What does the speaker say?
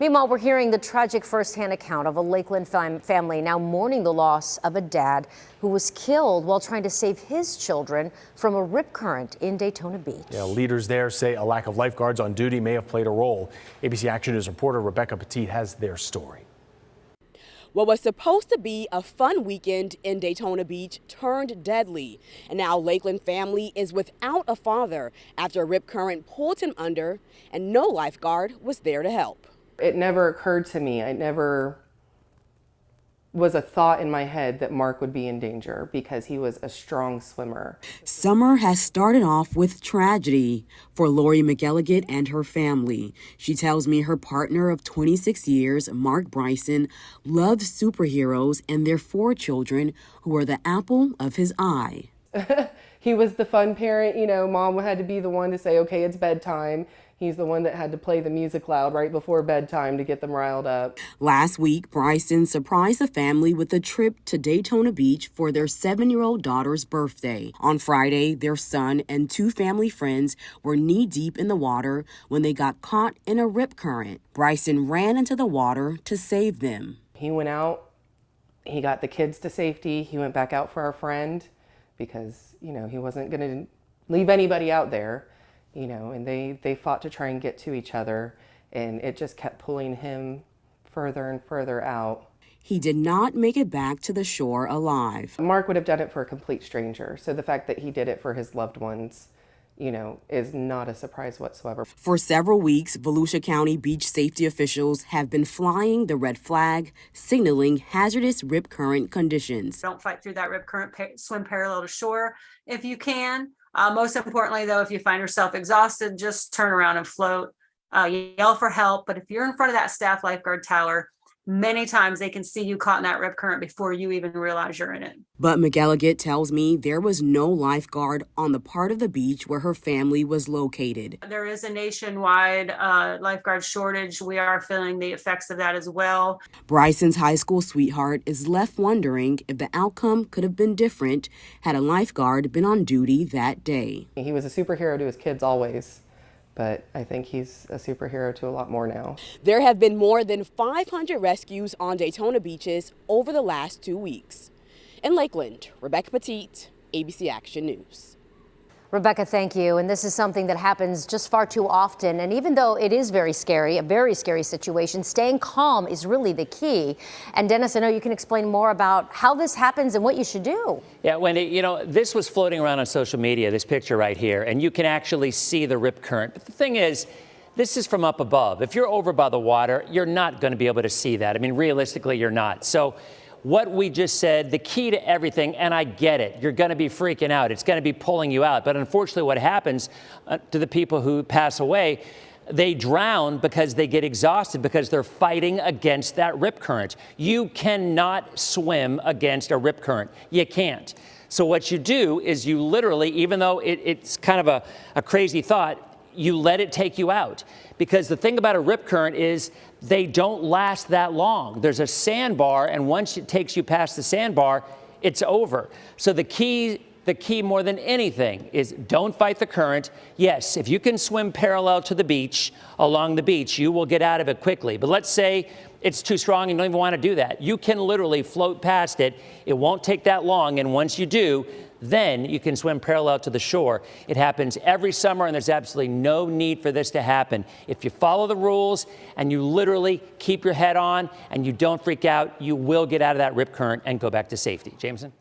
Meanwhile, we're hearing the tragic firsthand account of a Lakeland family now mourning the loss of a dad who was killed while trying to save his children from a rip current in Daytona Beach. Yeah, leaders there say a lack of lifeguards on duty may have played a role. ABC Action News reporter Rebecca Petit has their story. What was supposed to be a fun weekend in Daytona Beach turned deadly. And now Lakeland family is without a father after a rip current pulled him under and no lifeguard was there to help. It never occurred to me. It never was a thought in my head that Mark would be in danger because he was a strong swimmer. Summer has started off with tragedy for Lori McElligott and her family. She tells me her partner of 26 years, Mark Bryson, loves superheroes and their 4 children who are the apple of his eye. He was the fun parent, you know, mom had to be the one to say, okay, it's bedtime. He's the one that had to play the music loud right before bedtime to get them riled up. Last week, Bryson surprised the family with a trip to Daytona Beach for their 7-year-old daughter's birthday. On Friday, their son and 2 family friends were knee-deep in the water when they got caught in a rip current. Bryson ran into the water to save them. He went out, he got the kids to safety, he went back out for our friend because, you know, he wasn't going to leave anybody out there. You know, and they fought to try and get to each other, and it just kept pulling him further and further out. He did not make it back to the shore alive. Mark would have done it for a complete stranger, so the fact that he did it for his loved ones, you know, is not a surprise whatsoever. For several weeks, Volusia County beach safety officials have been flying the red flag, signaling hazardous rip current conditions. Don't fight through that rip current, swim parallel to shore if you can. Most importantly, though, if you find yourself exhausted, just turn around and float, yell for help. But if you're in front of that staff lifeguard tower, many times they can see you caught in that rip current before you even realize you're in it. But McElligott tells me there was no lifeguard on the part of the beach where her family was located. There is a nationwide lifeguard shortage. We are feeling the effects of that as well. Bryson's high school sweetheart is left wondering if the outcome could have been different had a lifeguard been on duty that day. He was a superhero to his kids always, but I think he's a superhero to a lot more now. There have been more than 500 rescues on Daytona beaches over the last 2 weeks. In Lakeland, Rebecca Petit, ABC Action News. Rebecca, thank you. And this is something that happens just far too often. And even though it is very scary, a very scary situation, staying calm is really the key. And Dennis, I know you can explain more about how this happens and what you should do. Yeah, Wendy, you know, this was floating around on social media, this picture right here, and you can actually see the rip current. But the thing is, this is from up above. If you're over by the water, you're not going to be able to see that. I mean, realistically, you're not. So what we just said, the key to everything, and I get it, you're going to be freaking out. It's going to be pulling you out. But unfortunately, what happens to the people who pass away, they drown because they get exhausted because they're fighting against that rip current. You cannot swim against a rip current. You can't. So what you do is you literally, even though it's kind of a crazy thought, you let it take you out. Because the thing about a rip current is they don't last that long. There's a sandbar, and once it takes you past the sandbar, it's over. So the key more than anything is don't fight the current. Yes, if you can swim parallel to the beach, along the beach, you will get out of it quickly. But let's say it's too strong and you don't even want to do that. You can literally float past it. It won't take that long, and once you do, then you can swim parallel to the shore. It happens every summer, and there's absolutely no need for this to happen. If you follow the rules and you literally keep your head on and you don't freak out, you will get out of that rip current and go back to safety. Jameson?